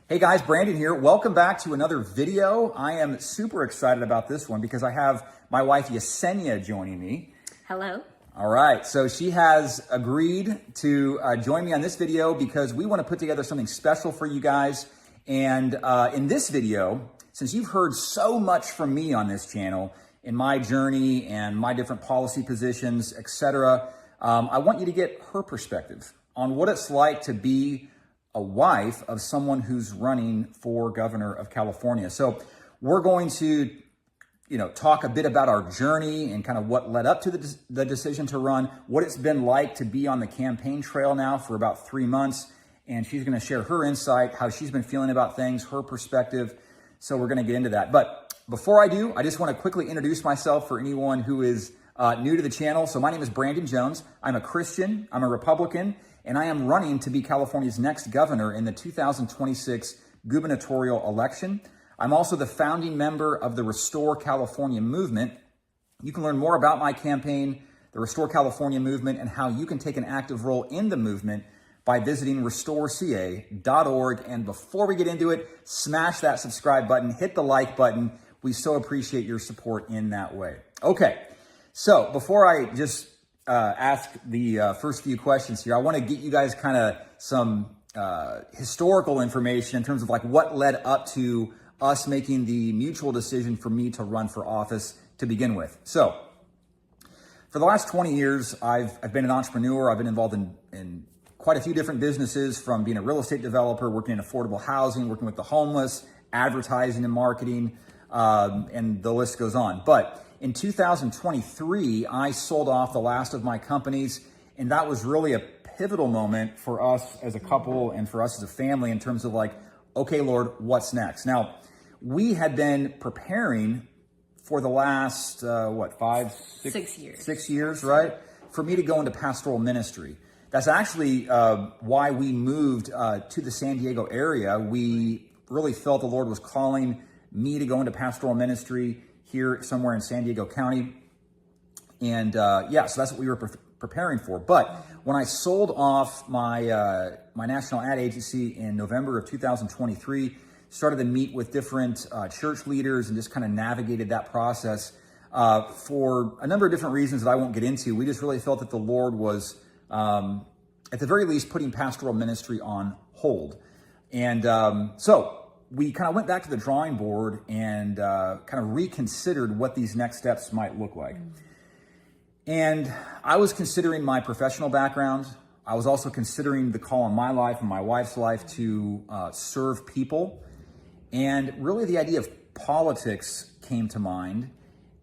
Hey guys, Brandon here. Welcome back to another video. I am super excited about this one because I have my wife Yesenia joining me. Hello. All right, so she has agreed to join me on this video because we want to put together something special for you guys. And in this video, since you've heard so much from me on this channel in my journey and my different policy positions, etc., I want you to get her perspective on what it's like to be a wife of someone who's running for governor of California. So we're going to, talk a bit about our journey and kind of what led up to the decision to run, what it's been like to be on the campaign trail now for about 3 months. And she's going to share her insight, how she's been feeling about things, her perspective. So we're going to get into that. But before I do, I just want to quickly introduce myself for anyone who is new to the channel. So my name is Brandon Jones. I'm a Christian. I'm a Republican. And I am running to be California's next governor in the 2026 gubernatorial election. I'm also the founding member of the Restore California movement. You can learn more about my campaign, the Restore California movement, and how you can take an active role in the movement by visiting restoreca.org. And before we get into it, smash that subscribe button, hit the like button. We so appreciate your support in that way. Okay, so before I just ask the first few questions here, I want to get you guys kind of some historical information in terms of like what led up to us making the mutual decision for me to run for office to begin with. So for the last 20 years, I've been an entrepreneur. I've been involved in quite a few different businesses, from being a real estate developer, working in affordable housing, working with the homeless, advertising and marketing, and the list goes on. But in 2023, I sold off the last of my companies, and that was really a pivotal moment for us as a couple and for us as a family in terms of like, okay, Lord, what's next? Now, we had been preparing for the last, 6 years. 6 years, right? For me to go into pastoral ministry. That's actually why we moved to the San Diego area. We really felt the Lord was calling me to go into pastoral ministry here somewhere in San Diego County. And so that's what we were preparing for. But when I sold off my my national ad agency in November of 2023, started to meet with different church leaders and just kind of navigated that process for a number of different reasons that I won't get into. We just really felt that the Lord was, at the very least, putting pastoral ministry on hold. And so we kind of went back to the drawing board and kind of reconsidered what these next steps might look like. And I was considering my professional background. I was also considering the call on my life and my wife's life to serve people. And really the idea of politics came to mind.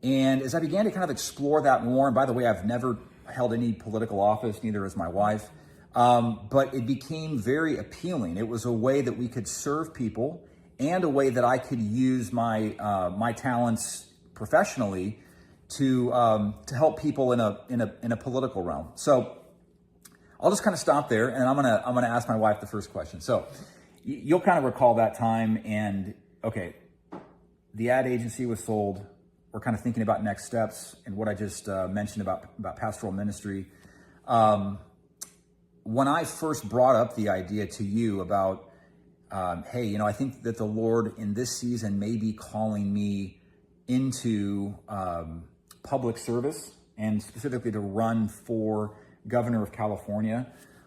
And as I began to kind of explore that more, and by the way, I've never held any political office, neither has my wife, but it became very appealing. It was a way that we could serve people and a way that I could use my my talents professionally to help people in a political realm. So I'll just kind of stop there, and I'm gonna ask my wife the first question. So you'll kind of recall that time, and okay, the ad agency was sold. We're kind of thinking about next steps and what I just mentioned about pastoral ministry. When I first brought up the idea to you about, hey, I think that the Lord in this season may be calling me into public service, and specifically to run for governor of California.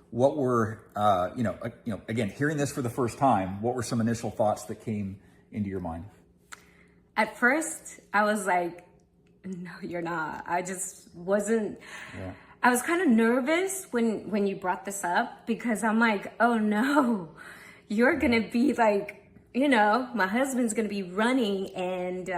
What were, again, hearing this for the first time, what were some initial thoughts that came into your mind? At first, I was like, no, you're not. I just wasn't. Yeah. I was kind of nervous when you brought this up, because I'm like, oh no, you're going to be like, my husband's going to be running and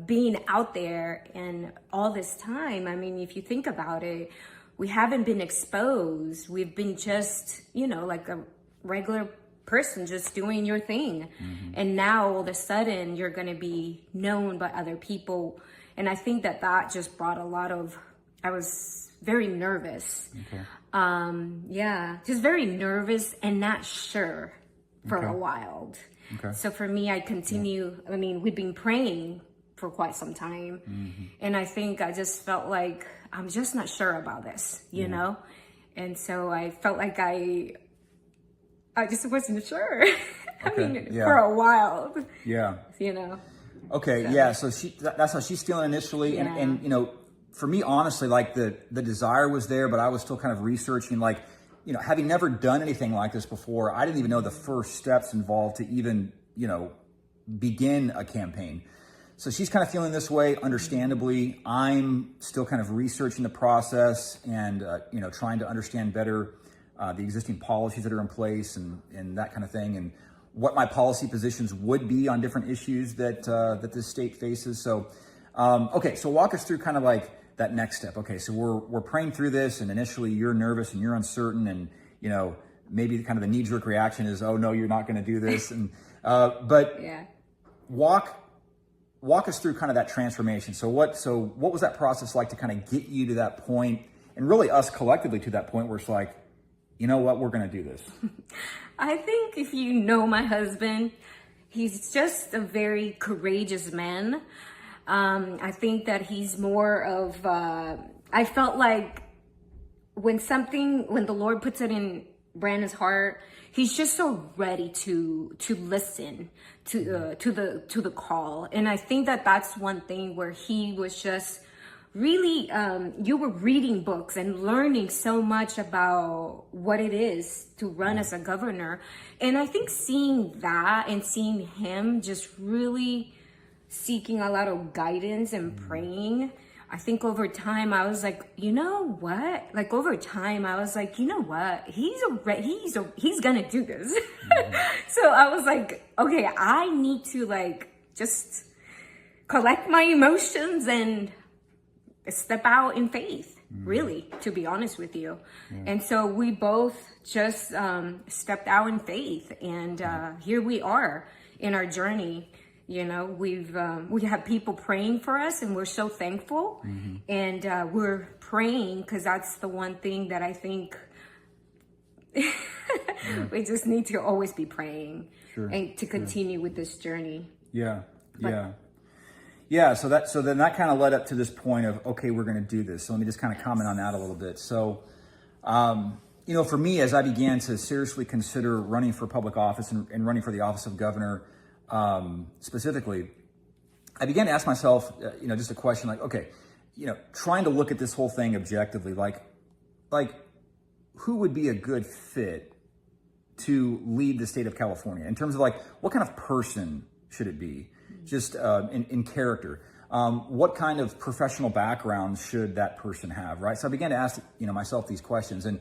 being out there, and all this time. I mean, if you think about it, we haven't been exposed. We've been just, like a regular person just doing your thing. Mm-hmm. And now all of a sudden you're going to be known by other people. And I think that just brought I was very nervous. Okay. Just very nervous and not sure for a while. Okay. So for me, I continue, I mean, we've been praying for quite some time. Mm-hmm. And I think I just felt like, I'm just not sure about this, you know? And so I felt like I I just wasn't sure. Okay, I mean, yeah. for a while, Yeah. you know. Okay. Yeah. So that's how she's feeling initially. Yeah. And, you know, for me, honestly, like the desire was there, but I was still kind of researching, like, you know, having never done anything like this before, I didn't even know the first steps involved to even, you know, begin a campaign. So she's kind of feeling this way, understandably. I'm still kind of researching the process and, you know, trying to understand better the existing policies that are in place and that kind of thing, and what my policy positions would be on different issues that that this state faces. So, okay, so walk us through kind of like that next step. Okay, so we're praying through this, and initially you're nervous and you're uncertain, and you know maybe kind of the knee-jerk reaction is, oh no, you're not going to do this, and but Yeah. walk us through kind of that transformation. So what was that process like to kind of get you to that point, and really us collectively to that point where it's like, you know what, we're going to do this? I think if you know my husband, he's just a very courageous man. I think that he's more of, I felt like when the Lord puts it in Brandon's heart, he's just so ready to listen to the call. And I think that that's one thing where he was just really, you were reading books and learning so much about what it is to run as a governor. And I think seeing that and seeing him just really seeking a lot of guidance and praying, I think over time I was like, you know what? Like over time I was like, you know what? He's gonna do this. So I was like, okay, I need to like just collect my emotions and step out in faith, really, to be honest with you. And so we both just stepped out in faith, and here we are in our journey. You know, we have people praying for us, and we're so thankful. And we're praying because that's the one thing that I think we just need to always be praying and to continue with this journey. Yeah, so then that kind of led up to this point of, okay, we're going to do this. So let me just kind of comment on that a little bit. So, you know, for me, as I began to seriously consider running for public office and running for the office of governor, specifically, I began to ask myself, you know, just a question like, okay, you know, trying to look at this whole thing objectively, like who would be a good fit to lead the state of California in terms of like, what kind of person should it be? Just in character, what kind of professional background should that person have, right? So I began to ask, you know, myself these questions, and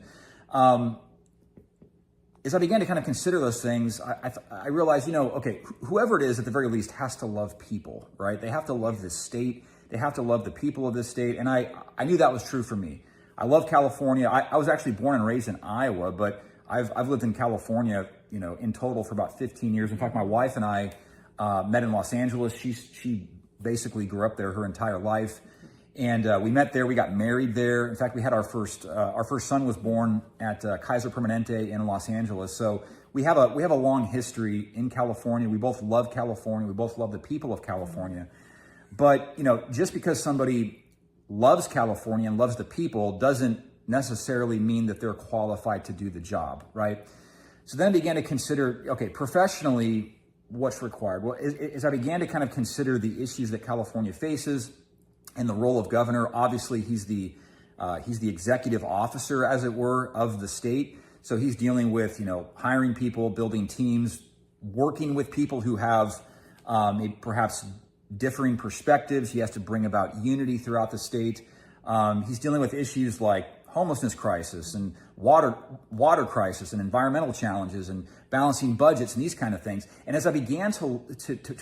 as I began to kind of consider those things, I realized, you know, okay, whoever it is, at the very least, has to love people, right? They have to love this state. They have to love the people of this state, and I knew that was true for me. I love California. I was actually born and raised in Iowa, but I've lived in California, you know, in total for about 15 years. In fact, my wife and I met in Los Angeles. She basically grew up there her entire life, and we met there. We got married there. In fact, we had our first son was born at Kaiser Permanente in Los Angeles. So we have a long history in California. We both love California. We both love the people of California. But you know, just because somebody loves California and loves the people doesn't necessarily mean that they're qualified to do the job, right? So then I began to consider, okay, professionally, what's required? Well, as I began to kind of consider the issues that California faces and the role of governor, obviously he's the executive officer, as it were, of the state. So he's dealing with, you know, hiring people, building teams, working with people who have perhaps differing perspectives. He has to bring about unity throughout the state. He's dealing with issues like homelessness crisis and water crisis and environmental challenges and balancing budgets and these kind of things. And as I began to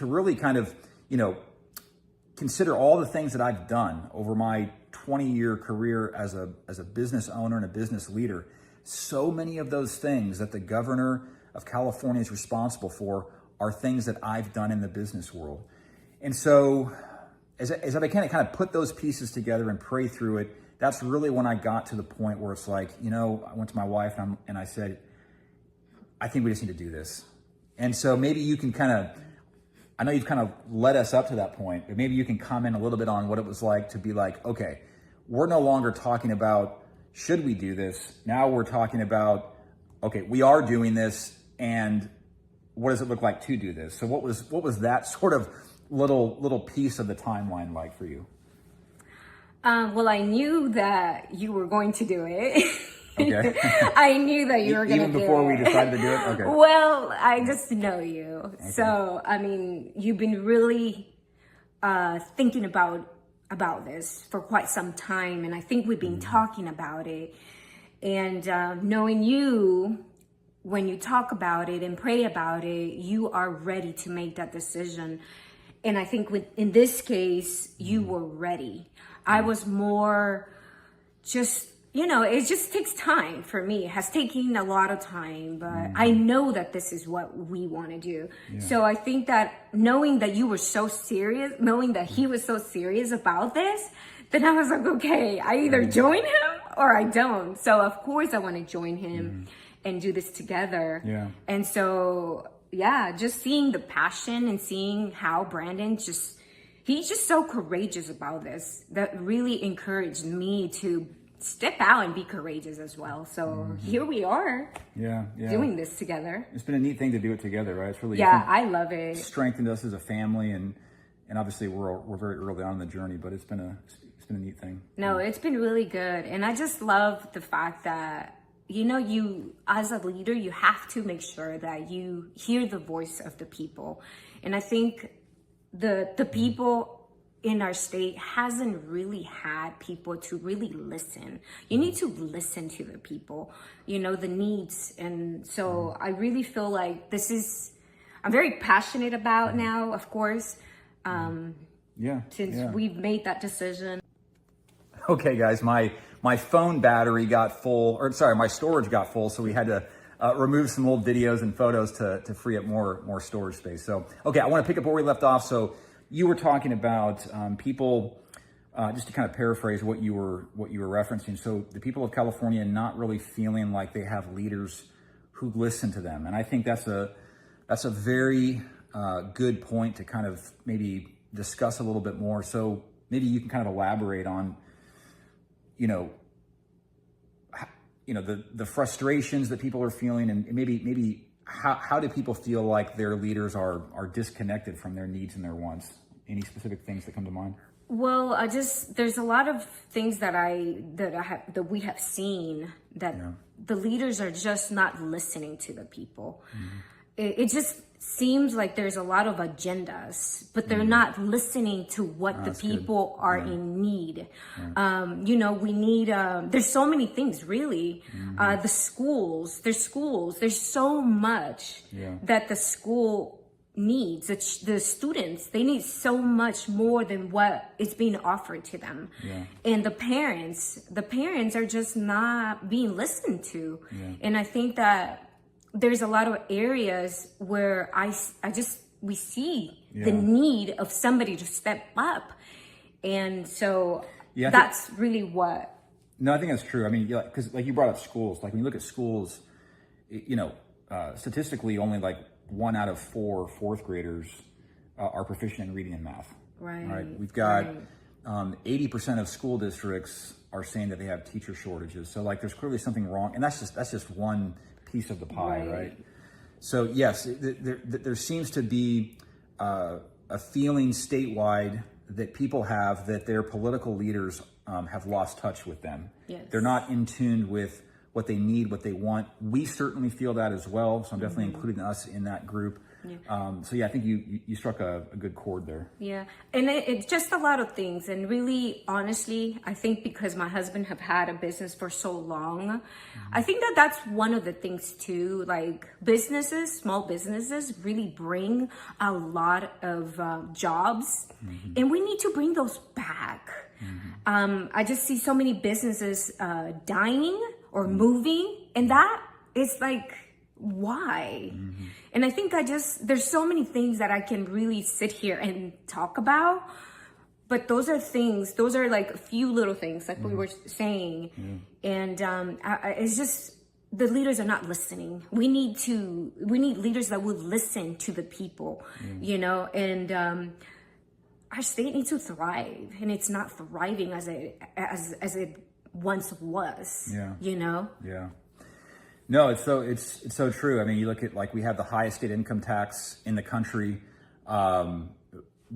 really kind of, you know, consider all the things that I've done over my 20-year career as a business owner and a business leader, so many of those things that the governor of California is responsible for are things that I've done in the business world. And so as I began to kind of put those pieces together and pray through it, that's really when I got to the point where it's like, you know, I went to my wife and I said, I think we just need to do this. And so maybe you can kind of, I know you've kind of led us up to that point, but maybe you can comment a little bit on what it was like to be like, okay, we're no longer talking about, should we do this? Now we're talking about, okay, we are doing this. and what does it look like to do this? So what was that sort of little piece of the timeline like for you? Well, I knew that you were going to do it. Okay. I knew that you were going to do it. Even before we decided to do it? Okay. Well, I just know you. Okay. So, I mean, you've been really thinking about this for quite some time. And I think we've been talking about it. And knowing you, when you talk about it and pray about it, you are ready to make that decision. And I think in this case, you were ready. I was more just, it just takes time for me. It has taken a lot of time, but I know that this is what we want to do. Yeah. So I think that knowing that you were so serious, knowing that he was so serious about this, then I was like, okay, I either join him or I don't. So of course I want to join him and do this together. Yeah. And so, yeah, just seeing the passion and seeing how Brandon he's just so courageous about this, that really encouraged me to step out and be courageous as well. So here we are doing this together. It's been a neat thing to do it together, right? It's really, I love it. Strengthened us as a family, and obviously we're very early on in the journey, but it's been a neat thing. No, it's been really good. And I just love the fact that, you as a leader, you have to make sure that you hear the voice of the people. And I think the people in our state hasn't really had people to really listen. You need to listen to the people, the needs. And so I really feel like I'm very passionate about now, of course, since we've made that decision. Okay, guys, my phone battery got full, my storage got full, so we had to remove some old videos and photos to free up more storage space. So, okay, I want to pick up where we left off. So you were talking about people, just to kind of paraphrase what you were referencing. So the people of California not really feeling like they have leaders who listen to them, and I think that's a very good point to kind of maybe discuss a little bit more. So maybe you can kind of elaborate on, the frustrations that people are feeling, and maybe how do people feel like their leaders are disconnected from their needs and their wants? Any specific things that come to mind? Well, there's a lot of things that we have seen that the leaders are just not listening to the people. It just seems like there's a lot of agendas, but they're not listening to what the people are in need. We need, there's so many things really. There's schools, there's so much that the school needs. The students, they need so much more than what is being offered to them. And the parents are just not being listened to. And I think that there's a lot of areas where we see the need of somebody to step up. And so that's really what. No, I think that's true. I mean, because like you brought up schools, like when you look at schools, statistically only like 1 out of 4 fourth graders are proficient in reading and math. Right. We've got 80% of school districts are saying that they have teacher shortages. So like there's clearly something wrong. And that's just one piece of the pie, right? So yes, there seems to be a feeling statewide that people have that their political leaders have lost touch with them. Yes. They're not in tune with what they need, what they want. We certainly feel that as well. So I'm definitely including us in that group. I think you struck a good chord there. Yeah, and it's just a lot of things. And really, honestly, I think because my husband have had a business for so long, I think that that's one of the things too. Like small businesses really bring a lot of jobs, and we need to bring those back. I just see so many businesses dying or moving, and that is like, why? And I think there's so many things that I can really sit here and talk about, but those are like a few little things, like we were saying. And it's just, the leaders are not listening. We need leaders that will listen to the people, and our state needs to thrive, and it's not thriving as it once was. Yeah. No, it's so true. I mean, you look at, like, we have the highest state income tax in the country.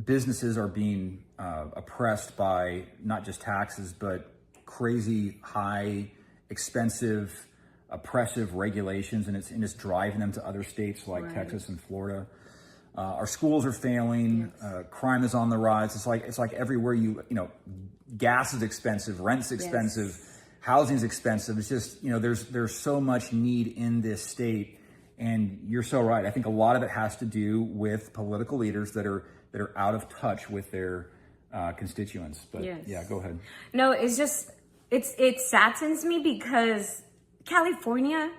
Businesses are being oppressed by not just taxes, but crazy high, expensive, oppressive regulations, and it's driving them to other states like Texas and Florida. Our schools are failing. Crime is on the rise. It's like everywhere gas is expensive, rent's expensive, housing's expensive. It's just, there's so much need in this state, and you're so right. I think a lot of it has to do with political leaders that are out of touch with their constituents. But yeah, go ahead. No, it's just it saddens me because California,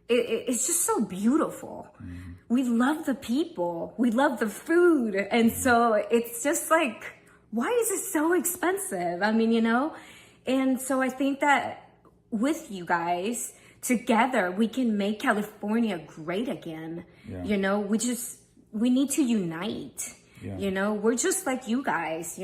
it's just so beautiful. Mm-hmm. We love the people, we love the food, and so it's just like, why is it so expensive? I mean, and so I think that with you guys together, we can make California great again. Yeah. We need to unite. Yeah. We're just like you guys,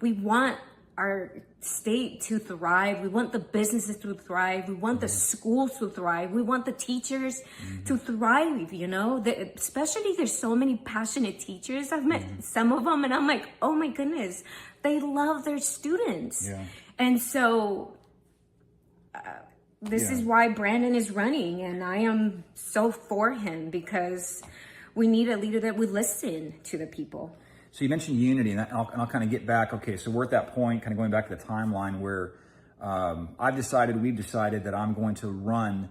we want our state to thrive. We want the businesses to thrive. We want the schools to thrive. We want the teachers to thrive, especially there's so many passionate teachers. I've met some of them and I'm like, oh my goodness, they love their students. Yeah. And so this is why Brandon is running, and I am so for him, because we need a leader that would listen to the people. So you mentioned unity, and I'll kind of get back. Okay, so we're at that point, kind of going back to the timeline where we've decided that I'm going to run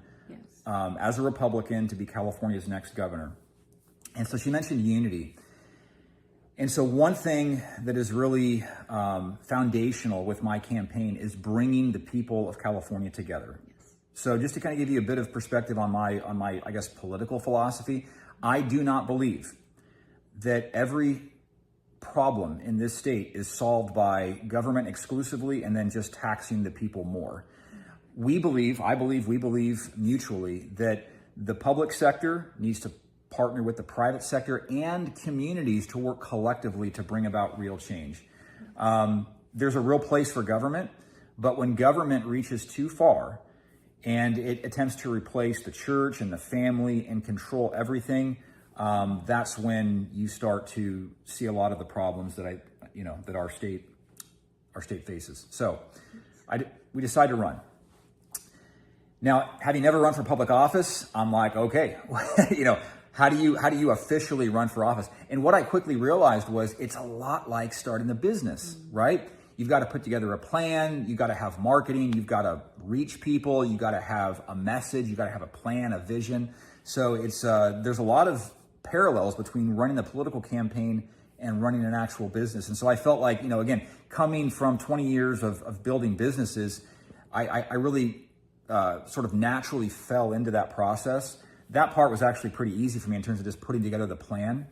as a Republican to be California's next governor. And so she mentioned unity. And so one thing that is really foundational with my campaign is bringing the people of California together. So just to kind of give you a bit of perspective on my, I guess, political philosophy, I do not believe that every problem in this state is solved by government exclusively and then just taxing the people more. We believe mutually that the public sector needs to partner with the private sector and communities to work collectively to bring about real change. There's a real place for government, but when government reaches too far and it attempts to replace the church and the family and control everything, that's when you start to see a lot of the problems that that our state faces. So we decided to run. Now, having never run for public office, I'm like, okay, how do you officially run for office? And what I quickly realized was it's a lot like starting a business, right? You've got to put together a plan. You've got to have marketing. You've got to reach people. You've got to have a message. You've got to have a plan, a vision. So there's a lot of parallels between running a political campaign and running an actual business. And so I felt like, again, coming from 20 years of building businesses, I really sort of naturally fell into that process. That part was actually pretty easy for me in terms of just putting together the plan.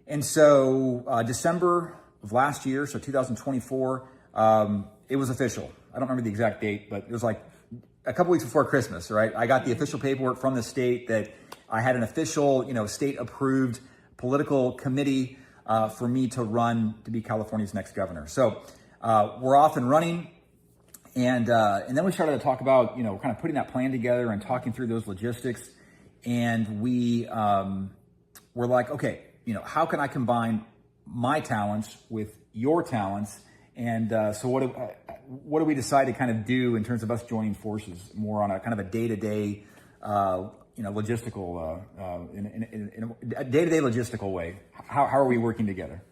And so December of last year, so 2024, it was official. I don't remember the exact date, but it was like a couple weeks before Christmas, right? I got the official paperwork from the state that I had an official, state-approved political committee for me to run to be California's next governor. So we're off and running. And then we started to talk about, kind of putting that plan together and talking through those logistics. And we were like, okay, how can I combine my talents with your talents? And so what do we decide to kind of do in terms of us joining forces more on a kind of a day-to-day, logistical, in a day-to-day logistical way? How are we working together?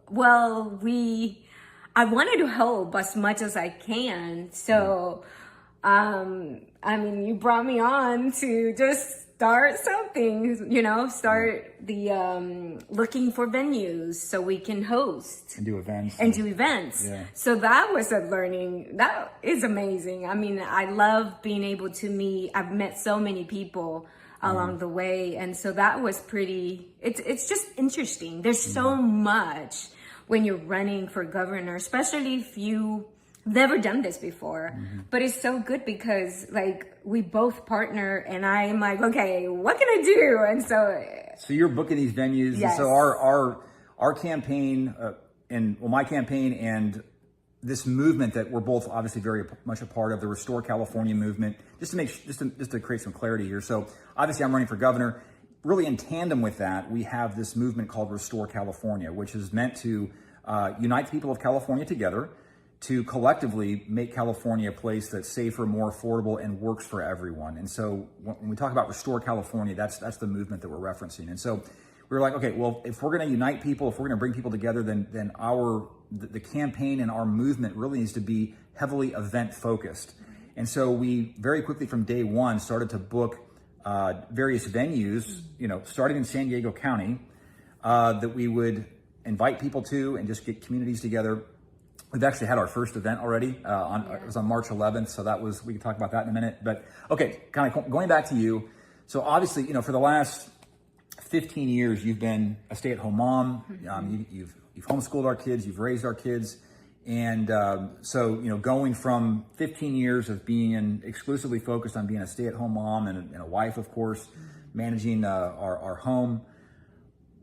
Well, I wanted to help as much as I can. So, you brought me on to just start something, start the looking for venues so we can host. And do events. Yeah. So that was a learning. That is amazing. I love being able to meet. I've met so many people along the way. And so that was it's just interesting. There's so much when you're running for governor, especially if you've never done this before. But it's so good because we both partner and I'm like, okay, what can I do? And so you're booking these venues. Yes. And so our campaign my campaign and this movement that we're both obviously very much a part of, the Restore California movement, just to create some clarity here. So obviously I'm running for governor. Really in tandem with that, we have this movement called Restore California, which is meant to unite the people of California together to collectively make California a place that's safer, more affordable, and works for everyone. And so when we talk about Restore California, that's the movement that we're referencing. And so we were like, okay, well, if we're going to unite people, if we're going to bring people together, then the campaign and our movement really needs to be heavily event focused. And so we very quickly from day one started to book various venues, starting in San Diego County, that we would invite people to and just get communities together. We've actually had our first event already. It was on March 11th, so we can talk about that in a minute. But okay, kind of going back to you. So obviously, for the last 15 years, you've been a stay-at-home mom. You've homeschooled our kids. You've raised our kids. And so, going from 15 years of being exclusively focused on being a stay-at-home mom and a wife, of course, managing our home,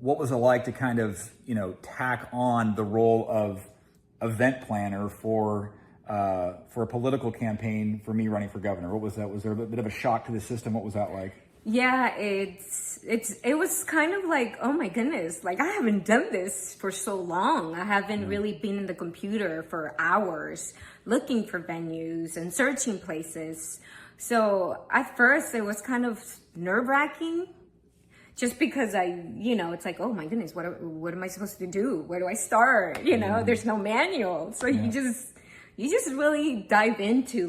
what was it like to kind of, tack on the role of event planner for a political campaign for me running for governor? What was that? Was there a bit of a shock to the system? What was that like? Yeah, it was kind of like, oh my goodness, like I haven't done this for so long. I haven't really been in the computer for hours looking for venues and searching places. So at first it was kind of nerve-wracking just because it's like, oh my goodness, what am I supposed to do? Where do I start? There's no manual. So you just really dive into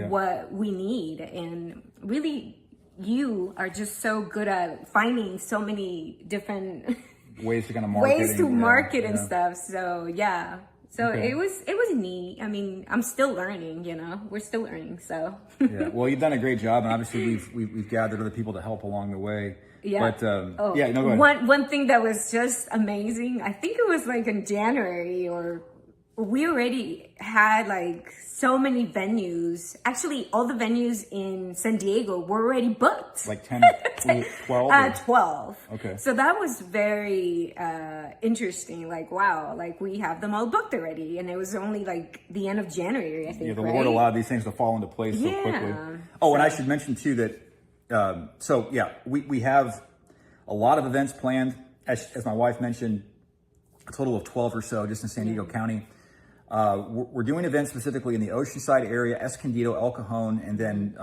what we need, and really you are just so good at finding so many different ways to kind of market and stuff. So yeah. So okay. it was neat. I mean, I'm still learning, we're still learning. So yeah. Well, you've done a great job, and obviously we've gathered other people to help along the way. Yeah. But go ahead. One thing that was just amazing, I think it was like in January, or we already had like so many venues. Actually, all the venues in San Diego were already booked. Like 10, 12? 12. Okay. So that was very interesting. Like, wow, like we have them all booked already. And it was only like the end of January, I think, Yeah, the Lord allowed these things to fall into place so quickly. Oh, and I should mention too that, we have a lot of events planned. As my wife mentioned, a total of 12 or so just in San Diego County. We're doing events specifically in the Oceanside area, Escondido, El Cajon, and then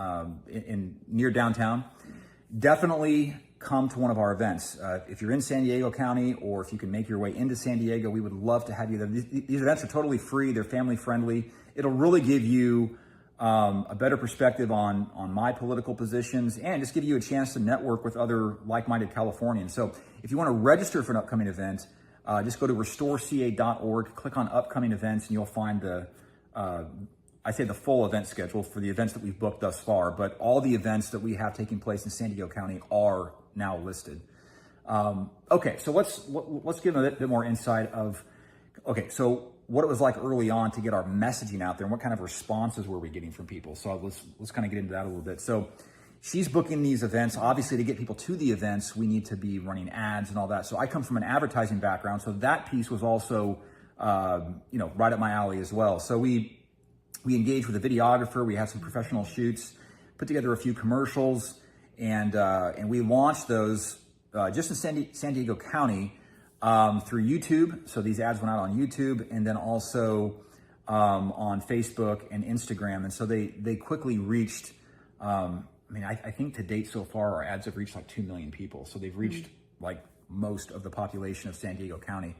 in near downtown. Definitely come to one of our events. If you're in San Diego County, or if you can make your way into San Diego, we would love to have you there. These events are totally free. They're family friendly. It'll really give you a better perspective on my political positions, and just give you a chance to network with other like-minded Californians. So if you want to register for an upcoming event, just go to restoreca.org, click on upcoming events, and you'll find the full event schedule for the events that we've booked thus far. But all the events that we have taking place in San Diego County are now listed. Okay, so let's give a bit more insight of, so what it was like early on to get our messaging out there, and what kind of responses were we getting from people. So let's kind of get into that a little bit. So she's booking these events. Obviously, to get people to the events, we need to be running ads and all that. So I come from an advertising background, so that piece was also, right up my alley as well. So we engaged with a videographer. We had some professional shoots, put together a few commercials, and we launched those just in San Diego County through YouTube. So these ads went out on YouTube, and then also on Facebook and Instagram. And so they quickly reached. I think to date so far, our ads have reached like 2 million people. So they've reached like most of the population of San Diego County.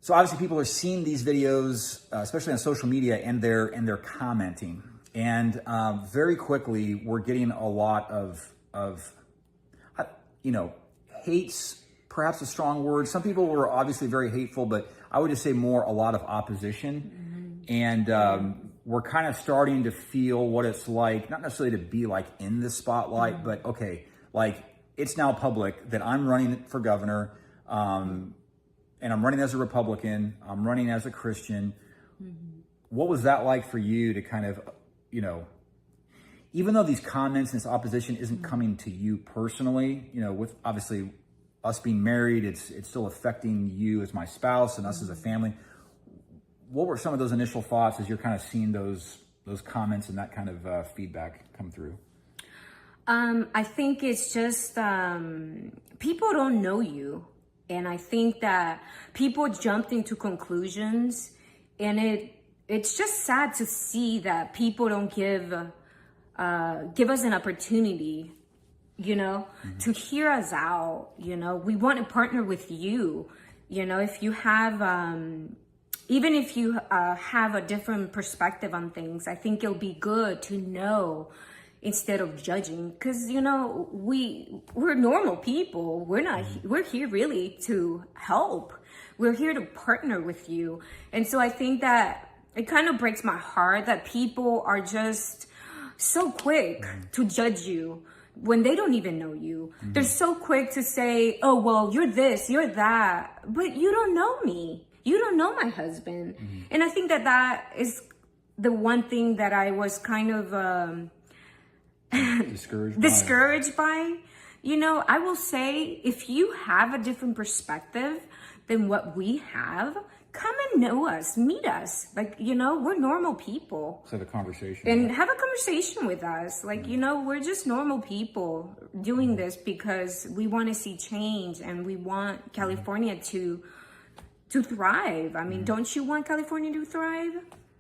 So obviously people are seeing these videos, especially on social media, and they're commenting. And very quickly, we're getting a lot of hate's perhaps a strong word. Some people were obviously very hateful, but I would just say more a lot of opposition. And we're kind of starting to feel what it's like, not necessarily to be like in the spotlight, but it's now public that I'm running for governor, and I'm running as a Republican, I'm running as a Christian. What was that like for you to kind of, even though these comments and this opposition isn't coming to you personally, with obviously us being married, it's still affecting you as my spouse and us as a family. what were some of those initial thoughts as you're kind of seeing those comments and that kind of feedback come through? I think it's just people don't know you. And I think that people jumped into conclusions, and it's just sad to see that people don't give us an opportunity, to hear us out. We want to partner with you. If you have, even if you have a different perspective on things, I think it'll be good to know instead of judging, because we're normal people. We're here really to help. We're here to partner with you. And so I think that it kind of breaks my heart that people are just so quick to judge you when they don't even know you. They're so quick to say, oh, well, you're this, you're that, but you don't know me. You don't know my husband. And I think that is the one thing that I was kind of discouraged by. I will say, if you have a different perspective than what we have, come and know us, meet us. We're normal people. So the conversation. And have a conversation with us. We're just normal people doing this because we want to see change and we want California to thrive. I mean, don't you want California to thrive?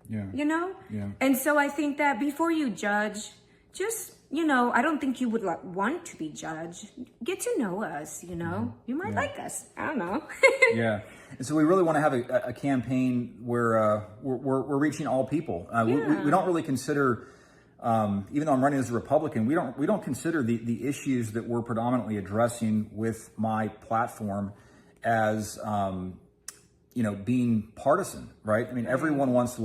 Yeah. Yeah. And so I think that before you judge, just, I don't think you would want to be judged. Get to know us, You might like us. I don't know. Yeah. And so we really want to have a campaign where we're reaching all people. We don't really consider, even though I'm running as a Republican, we don't consider the issues that we're predominantly addressing with my platform as, being partisan, right? I mean, everyone wants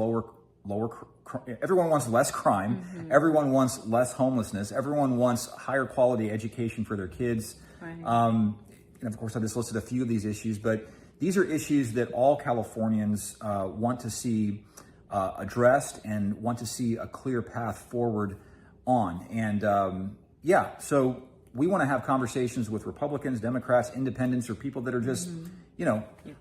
everyone wants less crime. Everyone wants less homelessness. Everyone wants higher quality education for their kids. Right. And of course, I just listed a few of these issues, but these are issues that all Californians want to see addressed and want to see a clear path forward on. And so we want to have conversations with Republicans, Democrats, independents, or people that are just,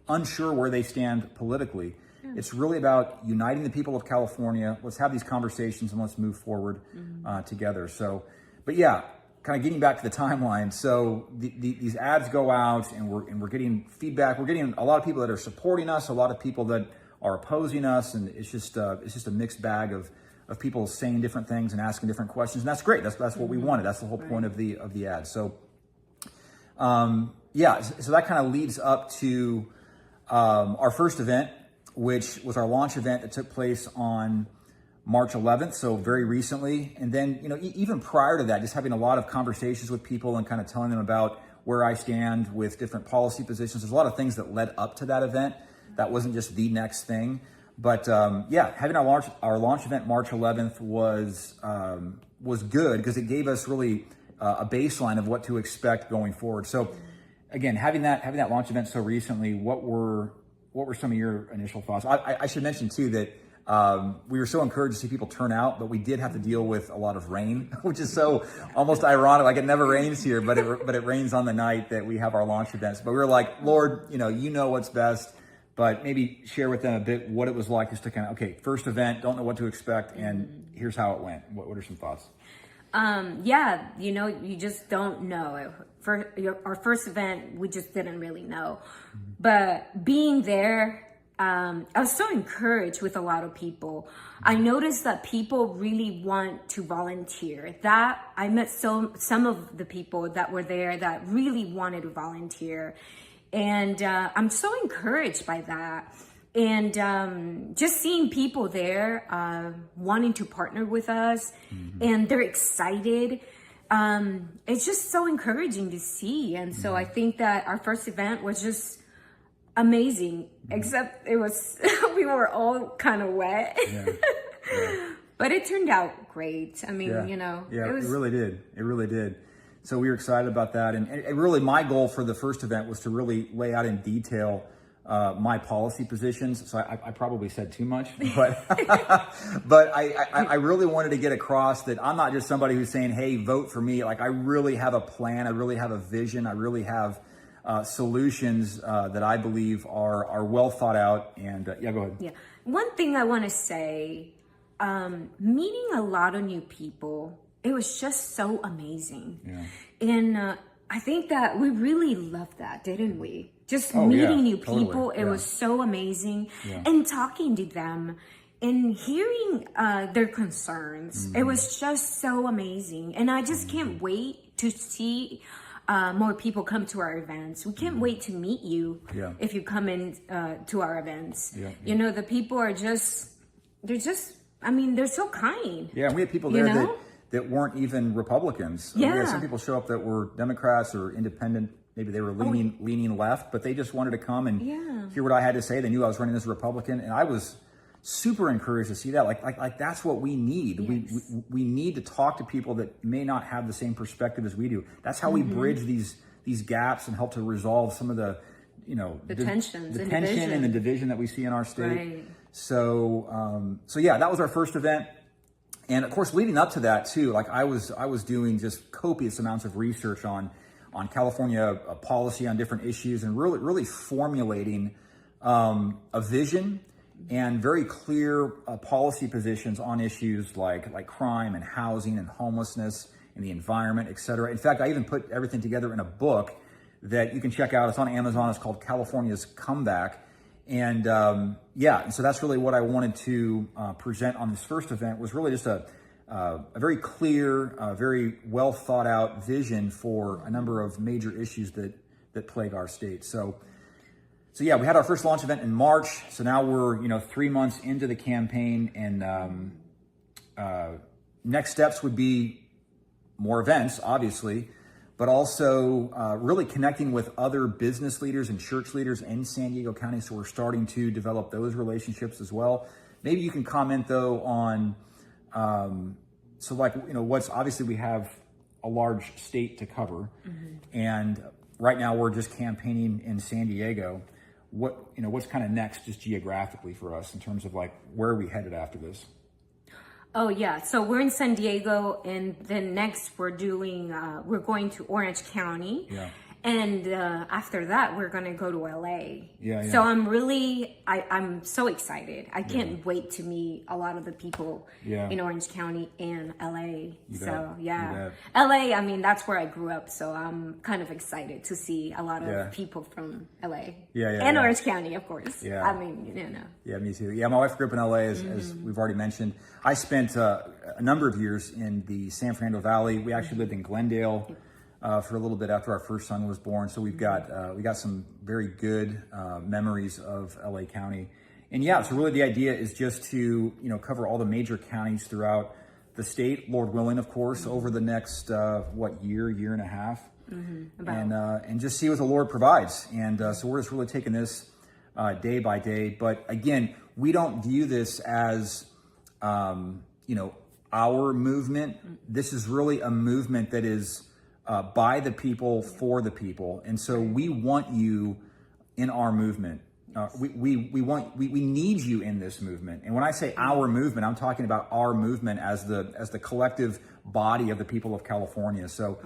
unsure where they stand politically. It's really about uniting the people of California. Let's have these conversations and let's move forward together. So, but kind of getting back to the timeline. So these ads go out and we're getting feedback. We're getting a lot of people that are supporting us, a lot of people that are opposing us. And it's just a mixed bag of people saying different things and asking different questions. And that's great. That's what we wanted. That's the whole point of the ad. So, so that kind of leads up to our first event, which was our launch event that took place on March 11th, so very recently. And then, even prior to that, just having a lot of conversations with people and kind of telling them about where I stand with different policy positions. There's a lot of things that led up to that event. That wasn't just the next thing. But having our launch event March 11th was good because it gave us really a baseline of what to expect going forward. So again, having that launch event so recently, what were some of your initial thoughts? I should mention too that we were so encouraged to see people turn out, but we did have to deal with a lot of rain, which is so almost ironic. Like it never rains here, but it rains on the night that we have our launch events. But we were like, Lord, you know what's best, but maybe share with them a bit what it was like just to kind of, first event, don't know what to expect, and here's how it went. What are some thoughts? You just don't know. For our first event, we just didn't really know. But being there, I was so encouraged with a lot of people. I noticed that people really want to volunteer. That I met some of the people that were there that really wanted to volunteer. And I'm so encouraged by that. And just seeing people there wanting to partner with us, and they're excited. It's just so encouraging to see. And so I think that our first event was just amazing, except it was, we were all kind of wet. But it turned out great. I mean, it really did. It really did. So we were excited about that. And really my goal for the first event was to really lay out in detail my policy positions. So I probably said too much, but but I really wanted to get across that I'm not just somebody who's saying, hey, vote for me. Like I really have a plan. I really have a vision. I really have solutions that I believe are well thought out. And go ahead. Yeah. One thing I want to say, meeting a lot of new people, it was just so amazing. Yeah. And I think that we really loved that, didn't we? Just Oh, meeting yeah, new totally, people, it yeah. was so amazing. Yeah. And talking to them and hearing their concerns, it was just so amazing. And I just can't wait to see more people come to our events. We can't wait to meet you Yeah. if you come in to our events. Yeah, You know, the people are just, I mean, they're so kind. Yeah, and we had people You there know? that weren't even Republicans. We had Yeah. some people show up that were Democrats or independent. Maybe they were leaning left, but they just wanted to come and Yeah. hear what I had to say. They knew I was running as a Republican, and I was super encouraged to see that. Like that's what we need. Yes. We need to talk to people that may not have the same perspective as we do. That's how we bridge these gaps and help to resolve some of the, The tensions the and tension division. and the division that we see in our state. Right. So yeah, that was our first event. And of course, leading up to that too, like I was doing just copious amounts of research on California policy on different issues and really formulating a vision and very clear policy positions on issues like crime and housing and homelessness and the environment, et cetera. In fact, I even put everything together in a book that you can check out. It's on Amazon. It's called California's Comeback. And and so that's really what I wanted to present on this first event, was really just a very clear, very well thought out vision for a number of major issues that plague our state. So yeah, we had our first launch event in March. So now we're 3 months into the campaign, and next steps would be more events, obviously, but also really connecting with other business leaders and church leaders in San Diego County. So we're starting to develop those relationships as well. Maybe you can comment though on, what's obviously we have a large state to cover, and right now we're just campaigning in San Diego. What's kind of next just geographically for us in terms of like where are we headed after this? Oh yeah, so we're in San Diego, and then next we're going to Orange County. Yeah. And after that, we're gonna go to LA. Yeah. So I'm so excited. I can't wait to meet a lot of the people in Orange County and LA. So yeah, LA. I mean, that's where I grew up. So I'm kind of excited to see a lot of people from LA. And Orange County, of course. Yeah. I mean, Yeah, me too. Yeah, my wife grew up in LA, as we've already mentioned. I spent a number of years in the San Fernando Valley. We actually lived in Glendale for a little bit after our first son was born. So we got some very good memories of LA County. And yeah, so really the idea is just to cover all the major counties throughout the state, Lord willing, of course, over the next year and a half, and just see what the Lord provides. And so we're just really taking this day by day. But again, we don't view this as our movement. This is really a movement that is by the people, for the people. And so we want you in our movement. We need you in this movement. And when I say our movement, I'm talking about our movement as the collective body of the people of California. So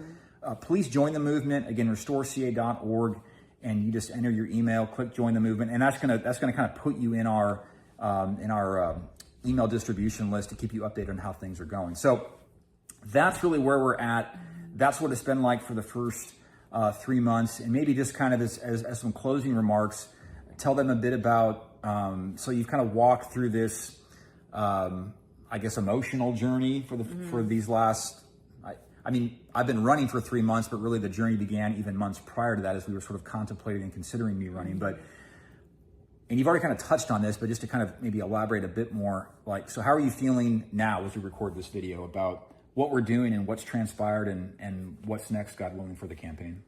please join the movement. Again, restoreca.org, and you just enter your email, click join the movement, and that's gonna kind of put you in our email distribution list to keep you updated on how things are going. So that's really where we're at. That's what it's been like for the first 3 months. And maybe just kind of as some closing remarks, tell them a bit about, so you've kind of walked through this, emotional journey for these last, I've been running for 3 months, but really the journey began even months prior to that as we were sort of contemplating and considering me running. And you've already kind of touched on this, but just to kind of maybe elaborate a bit more, so how are you feeling now as we record this video about what we're doing and what's transpired and what's next, God willing, for the campaign?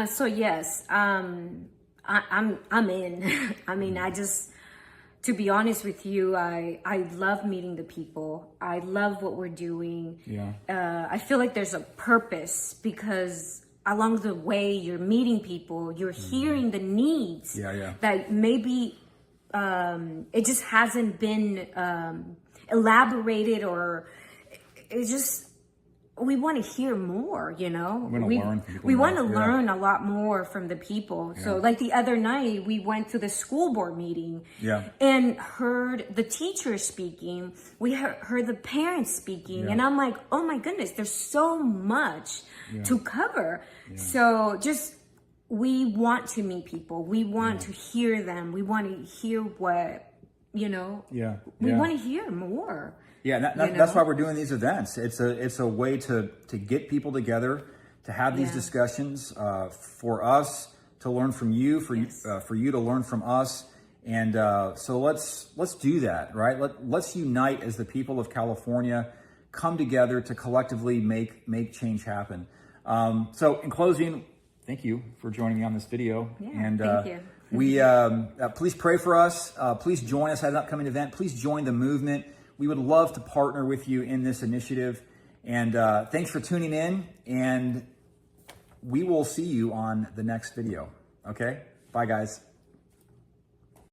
So yes, I'm in. I mean, to be honest with you, I love meeting the people. I love what we're doing. Yeah. I feel like there's a purpose because along the way you're meeting people, you're hearing the needs that maybe it just hasn't been elaborated, or it's just we want to hear more, you know. We wanna learn from people we want to more, yeah. learn a lot more from the people. So like the other night we went to the school board meeting and heard the teachers speaking. We heard the parents speaking, and I'm like, oh my goodness, there's so much to cover. So just, we want to meet people. We want to hear them. We want to hear what, you know, we want to hear more. Yeah, that's why we're doing these events. It's a way to get people together, to have these discussions, for us to learn from you, for you to learn from us, and so let's do that, right? Let's unite as the people of California, come together to collectively make change happen. So in closing, thank you for joining me on this video, and thank you. we please pray for us. Please join us at an upcoming event. Please join the movement. We would love to partner with you in this initiative. And thanks for tuning in. And we will see you on the next video. Okay? Bye, guys.